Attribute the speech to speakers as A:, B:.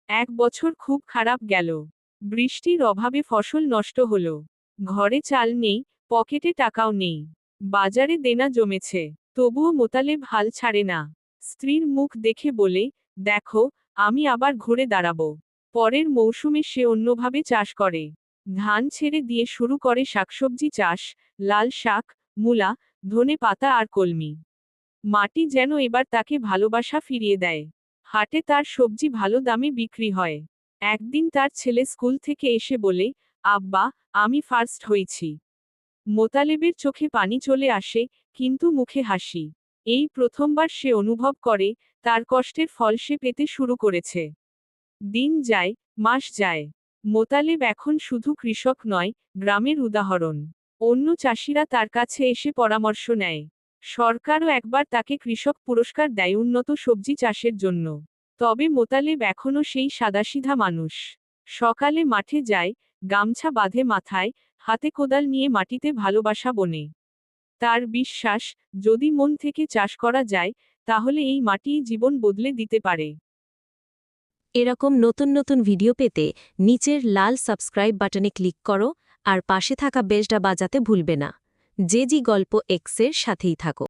A: এক বছর খুব খারাপ গেল। বৃষ্টির অভাবে ফসল নষ্ট হলো। ঘরে চাল নেই, পকেটে টাকাও নেই। বাজারে দেনা জমেছে। তবুও মোতালেব হাল ছাড়ে না। স্ত্রীর মুখ দেখে বলে, দেখো, আমি আবার ঘুরে দাঁড়াবো। পরের মৌসুমে সে অন্যভাবে চাষ করে। ধান ছেড়ে দিয়ে শুরু করে শাকসবজি চাষ, লাল শাক, মূলা, ধনে পাতা আর কলমি। মাটি যেন এবার তাকে ভালোবাসা ফিরিয়ে দেয়। হাটে তার সবজি ভালো দামে বিক্রি হয়। একদিন তার ছেলে স্কুল থেকে এসে বলে, আব্বা, আমি ফার্স্ট হয়েছি। মোতালেবের চোখে পানি চলে আসে, কিন্তু মুখে হাসি। এই প্রথমবার সে অনুভব করে, তার কষ্টের ফল সে পেতে শুরু করেছে। দিন যায়, মাস যায়। মোতালেব এখন শুধু কৃষক নয়, গ্রামের উদাহরণ। অন্য চাষিরা তার কাছে এসে পরামর্শ নেয়। সরকারও একবার তাকে কৃষক পুরস্কার দেয় উন্নত সবজি চাষের জন্য। তবে মোতালেব এখনও সেই সাদাসিধা মানুষ। সকালে মাঠে যায়, গামছা বাঁধে মাথায়, হাতে কোদাল নিয়ে মাটিতে ভালোবাসা বনে। তার বিশ্বাস, যদি মন থেকে চাষ করা যায়, তাহলে এই মাটিই জীবন বদলে দিতে পারে।
B: এরকম নতুন নতুন ভিডিও পেতে নিচের লাল সাবস্ক্রাইব বাটনে ক্লিক করো আর পাশে থাকা বেলটা বাজাতে ভুলবে না। যে জি গল্প এক্সের সাথেই থাকো।